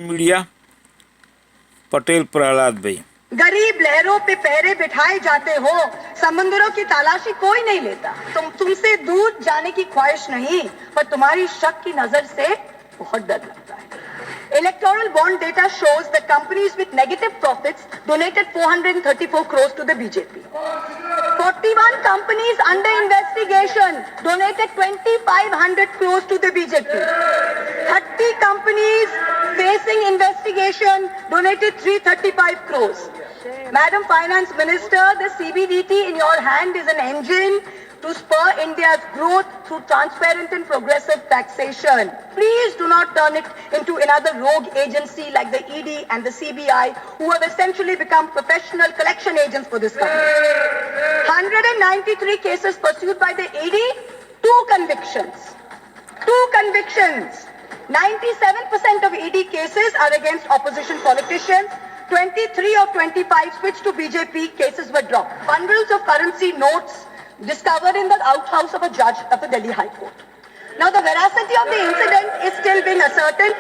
Media Patel Prahlad भाई। गरीब लहरों पे पैरे बिठाए जाते हो, समुद्रों की तलाशी कोई नहीं लेता। तुमसे दूर जाने की ख्वाहिश नहीं, पर तुम्हारी शक की नजर से बहुत डर लगता है। Electoral bond data shows that companies with negative profits donated 434 crores to the BJP. 41 companies under investigation donated 2,500 crores to the BJP. 30 companies facing investigation donated 335 crores. Madam Finance Minister, the CBDT in your hand is an engine to spur India's growth through transparent and progressive taxation. Please do not turn it into another rogue agency like the ED and the CBI, who have essentially become professional collection agents for this country. 193 cases pursued by the ED, 2 convictions. 2 convictions. 97% of ED cases are against opposition politicians. 23 of 25 switched to BJP cases were dropped. Bundles of currency notes discovered in the outhouse of a judge of the Delhi High Court. Now the veracity of the incident is still being ascertained,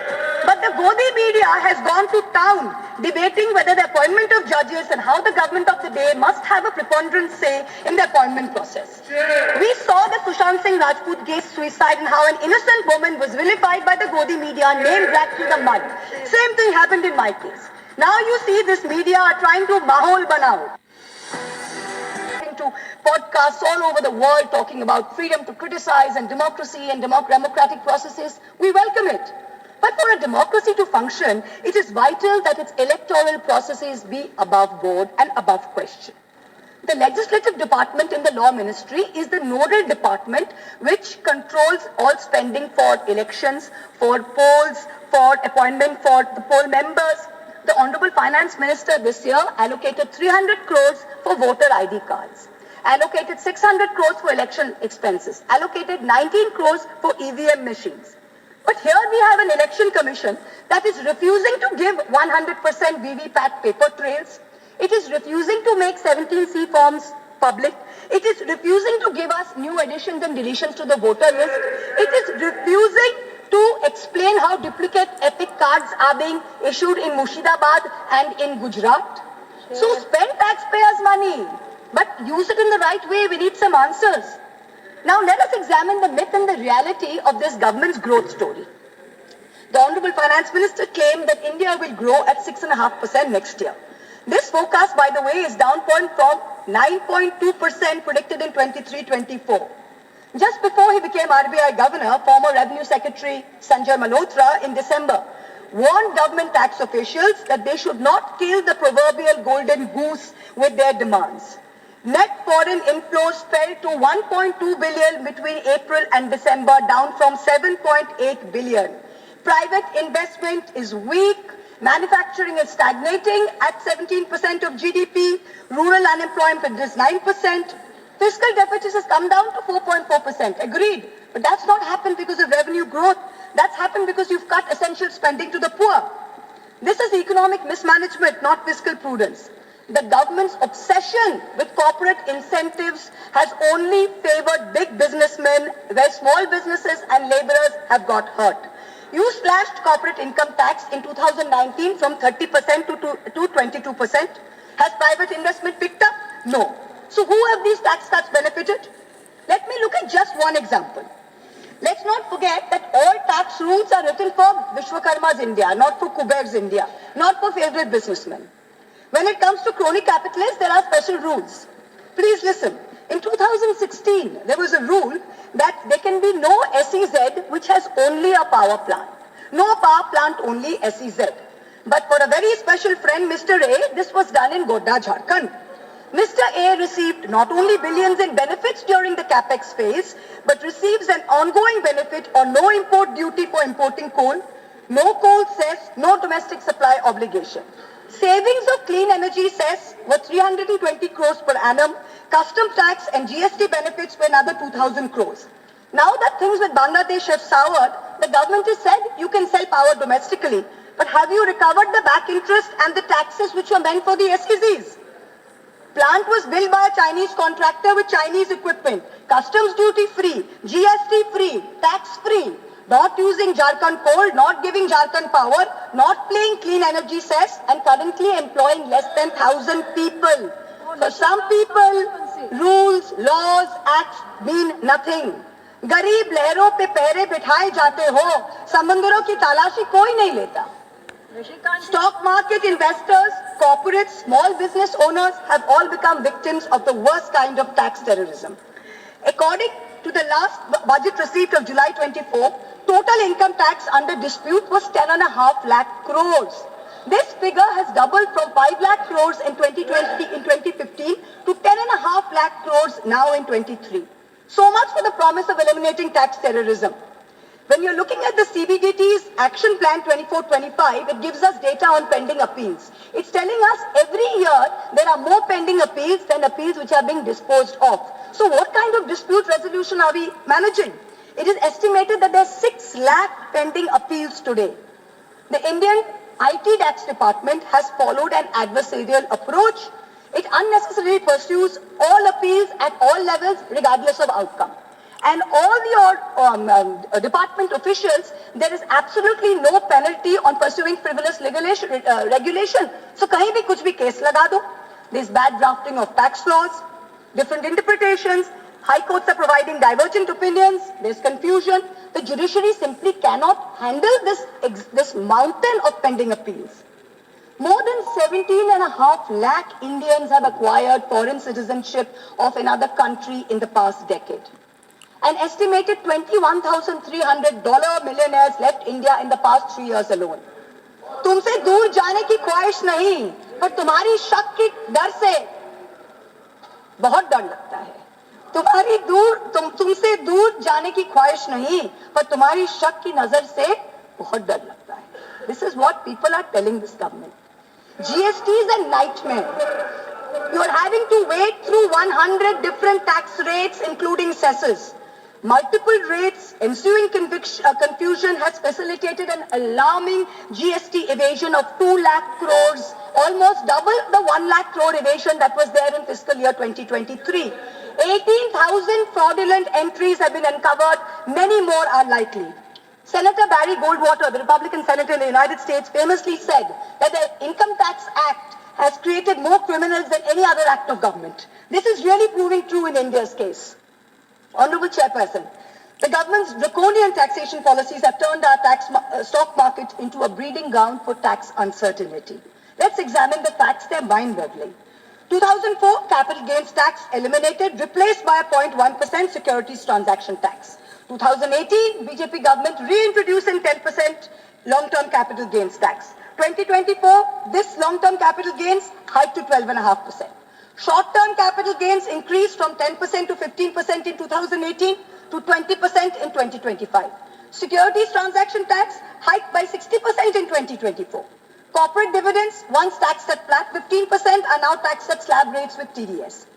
but the Godi media has gone to town debating whether the appointment of judges and how the government of the day must have a preponderant say in the appointment process. We saw the Sushant Singh Rajput case suicide and how an innocent woman was vilified by the Godi media, name dragged through the mud. Same thing happened in my case. Now you see this media are trying to mahol banao. To podcasts all over the world talking about freedom to criticize and democracy and democratic processes, we welcome it. But for a democracy to function, it is vital that its electoral processes be above board and above question. The legislative department in the law ministry is the nodal department which controls all spending for elections, for polls, for appointment for the poll members. The Honorable Finance Minister this year allocated 300 crores for voter ID cards, allocated 600 crores for election expenses, allocated 19 crores for EVM machines. But here we have an election commission that is refusing to give 100% VVPAT paper trails. It is refusing to make 17C forms public. It is refusing to give us new additions and deletions to the voter list. It is refusing to explain how duplicate epic cards are being issued in Murshidabad and in Gujarat. So spend taxpayers' money, but use it in the right way. We need some answers. Now let us examine the myth and the reality of this government's growth story. The Honorable Finance Minister claimed that India will grow at 6.5% next year. This forecast, by the way, is down from 9.2% predicted in 23-24. Just before he became RBI governor, former Revenue Secretary Sanjay Malhotra in December warned government tax officials that they should not kill the proverbial golden goose with their demands. Net foreign inflows fell to 1.2 billion between April and December, down from 7.8 billion. Private investment is weak. Manufacturing is stagnating at 17% of GDP. Rural unemployment is 9%. Fiscal deficit has come down to 4.4%. Agreed. But that's not happened because of revenue growth. That's happened because you've cut essential spending to the poor. This is economic mismanagement, not fiscal prudence. The government's obsession with corporate incentives has only favored big businessmen, where small businesses and laborers have got hurt. You slashed corporate income tax in 2019 from 30% to 22%. Has private investment picked up? No. So who have these tax cuts benefited? Let me look at just one example. Let's not forget that all tax rules are written for Vishwakarma's India, not for Kuber's India, not for favorite businessmen. When it comes to crony capitalists, there are special rules. Please listen. In 2016, there was a rule that there can be no SEZ which has only a power plant. No power plant, only SEZ. But for a very special friend, Mr. A, this was done in Godda, Jharkhand. Mr. A received not only billions in benefits during the capex phase, but receives an ongoing benefit on no import duty for importing coal, no coal cess, no domestic supply obligation. Savings of clean energy cess were 320 crores per annum, custom tax and GST benefits were another 2,000 crores. Now that things with Bangladesh have soured, the government has said you can sell power domestically, but have you recovered the back interest and the taxes which were meant for the SEZs? Plant was built by a Chinese contractor with Chinese equipment. Customs duty free, GST free, tax free. not using Jharkhand coal, not giving Jharkhand power, not paying clean energy cess, and currently employing less than 1,000 people. For some people, rules, laws, acts mean nothing. गरीब लहरों पे पैरे बिठाए जाते हो, समंदरों की तलाशी कोई नहीं लेता. Stock market investors, corporates, small business owners have all become victims of the worst kind of tax terrorism. According to the last budget receipt of July 24, total income tax under dispute was 10.5 lakh crores. This figure has doubled from 5 lakh crores in 2015 to 10.5 lakh crores now in 23. So much for the promise of eliminating tax terrorism. When you're looking at the CBDT's Action Plan 24-25, it gives us data on pending appeals. It's telling us every year there are more pending appeals than appeals which are being disposed of. So what kind of dispute resolution are we managing? It is estimated that there are 6 lakh pending appeals today. The Indian IT tax department has followed an adversarial approach. It unnecessarily pursues all appeals at all levels regardless of outcome. And all your department officials, there is absolutely no penalty on pursuing frivolous regulation. So kahin bhi kuch bhi case laga do. There's bad drafting of tax laws, different interpretations, high courts are providing divergent opinions, there's confusion. The judiciary simply cannot handle this mountain of pending appeals. More than 17.5 lakh Indians have acquired foreign citizenship of another country in the past decade. An estimated $21,300 millionaires left India in the past 3 years alone. तुमसे दूर जाने की ख्वाहिश नहीं, पर तुम्हारी शक की डर से बहुत डर लगता है. तुमसे दूर जाने की ख्वाहिश नहीं, पर तुम्हारी शक की नजर से बहुत डर लगता है. This is what people are telling this government. GST is a nightmare. You are having to wade through 100 different tax rates, including cesses. Multiple rates, ensuing confusion has facilitated an alarming GST evasion of 2 lakh crores, almost double the 1 lakh crore evasion that was there in fiscal year 2023. 18,000 fraudulent entries have been uncovered, many more are likely. Senator Barry Goldwater, the Republican senator in the United States, famously said that the Income Tax Act has created more criminals than any other act of government. This is really proving true in India's case. Honorable Chairperson, the government's draconian taxation policies have turned our stock market into a breeding ground for tax uncertainty. Let's examine the facts, they're mind-boggling. 2004, capital gains tax eliminated, replaced by a 0.1% securities transaction tax. 2018, BJP government reintroducing 10% long-term capital gains tax. 2024, this long-term capital gains hiked to 12.5%. Short-term capital gains increased from 10% to 15% in 2018 to 20% in 2025. Securities transaction tax hiked by 60% in 2024. Corporate dividends, once taxed at flat 15%, are now taxed at slab rates with TDS.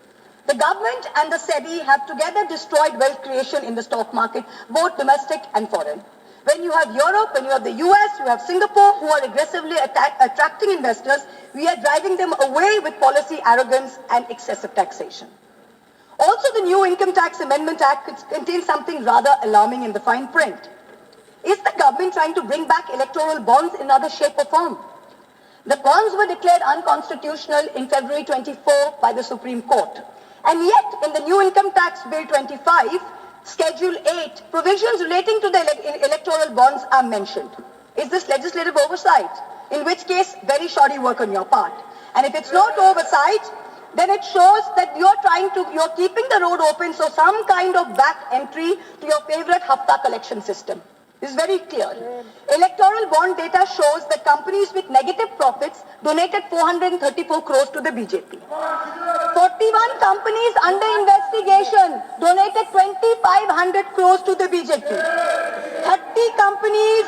The government and the SEBI have together destroyed wealth creation in the stock market, both domestic and foreign. When you have Europe, when you have the US, you have Singapore, who are aggressively attracting investors, we are driving them away with policy arrogance and excessive taxation. Also, the new Income Tax Amendment Act contains something rather alarming in the fine print. Is the government trying to bring back electoral bonds in other shape or form? The bonds were declared unconstitutional in February 24 by the Supreme Court. And yet, in the new Income Tax Bill 25, Schedule 8, provisions relating to the electoral bonds are mentioned. Is this legislative oversight? In which case, very shoddy work on your part. And if it's not oversight, then it shows that you're keeping the road open so some kind of back entry to your favorite Hafta collection system. This is very clear. Electoral bond data shows that companies with negative profits donated 434 crores to the BJP. 41 companies under investigation donated 2,500 crores to the BJP. 30 companies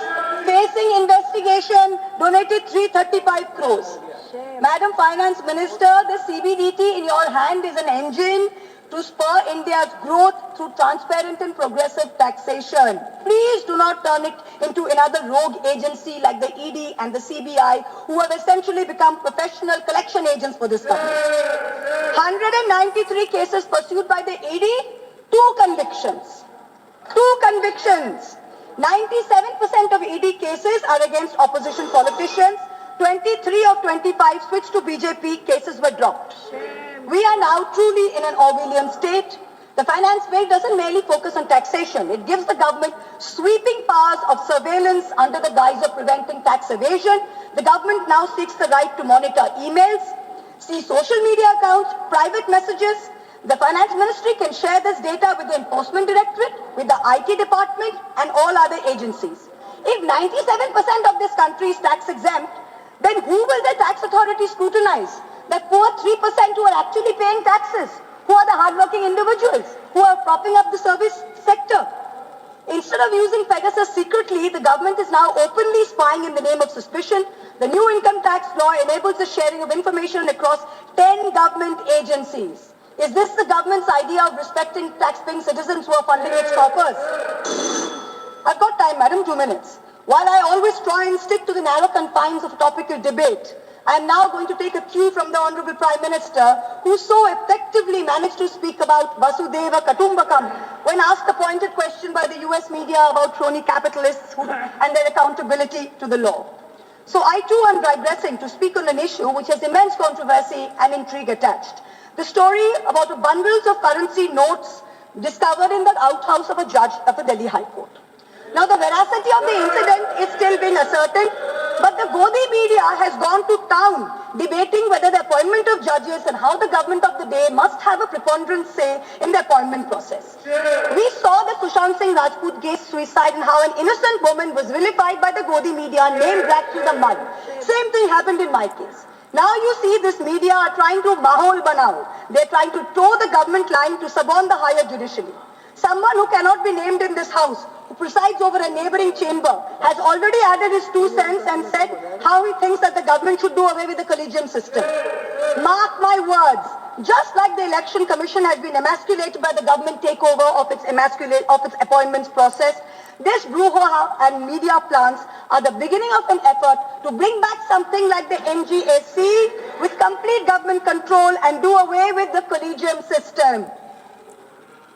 facing investigation donated 335 crores. Madam Finance Minister, the CBDT in your hand is an engine to spur India's growth through transparent and progressive taxation. Please do not turn it into another rogue agency like the ED and the CBI, who have essentially become professional collection agents for this country. 193 cases pursued by the ED, 2 convictions. 2 convictions. 97% of ED cases are against opposition politicians. 23 of 25 switched to BJP cases were dropped. We are now truly in an Orwellian state. The finance bill doesn't merely focus on taxation. It gives the government sweeping powers of surveillance under the guise of preventing tax evasion. The government now seeks the right to monitor emails, see social media accounts, private messages. The finance ministry can share this data with the enforcement directorate, with the IT department and all other agencies. If 97% of this country is tax exempt, then who will the tax authority scrutinize? The poor 3% who are actually paying taxes, who are the hardworking individuals, who are propping up the service sector. Instead of using Pegasus secretly, the government is now openly spying in the name of suspicion. The new income tax law enables the sharing of information across 10 government agencies. Is this the government's idea of respecting tax-paying citizens who are funding its coffers? I've got time, madam, 2 minutes. While I always try and stick to the narrow confines of topical debate, I am now going to take a cue from the Honorable Prime Minister, who so effectively managed to speak about Vasudeva Kutumbakam when asked a pointed question by the US media about crony capitalists and their accountability to the law. So I too am digressing to speak on an issue which has immense controversy and intrigue attached. The story about the bundles of currency notes discovered in the outhouse of a judge of the Delhi High Court. Now the veracity of the incident is still being ascertained, but the Godi media has gone to town debating whether the appointment of judges and how the government of the day must have a preponderant say in the appointment process. We saw the Sushant Singh Rajput case suicide and how an innocent woman was vilified by the Godi media, name dragged through the mud. Same thing happened in my case. Now you see this media are trying to mahol banao. They're trying to toe the government line to suborn the higher judiciary. Someone who cannot be named in this house, who presides over a neighboring chamber, has already added his 2 cents and said how he thinks that the government should do away with the collegium system. Mark my words, just like the Election Commission has been emasculated by the government takeover of its appointments process, this brouhaha and media plants are the beginning of an effort to bring back something like the NGAC with complete government control and do away with the collegium system.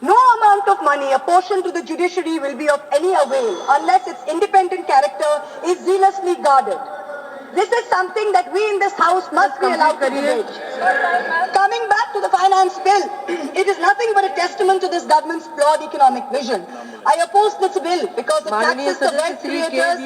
No amount of money apportioned to the judiciary will be of any avail unless its independent character is zealously guarded. This is something that we in this house must be allowed to debate. Coming back to the finance bill, it is nothing but a testament to this government's flawed economic vision. I oppose this bill because it taxes the wealth creators,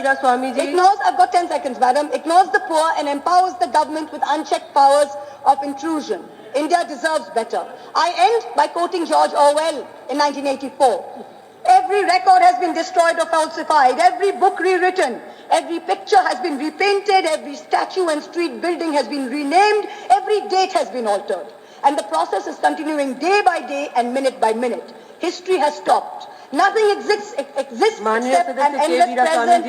ignores, I've got 10 seconds, madam, ignores the poor and empowers the government with unchecked powers of intrusion. India deserves better. I end by quoting George Orwell in 1984. Every record has been destroyed or falsified, every book rewritten, every picture has been repainted, every statue and street building has been renamed, every date has been altered. And the process is continuing day by day and minute by minute. History has stopped. Nothing exists except an endless present.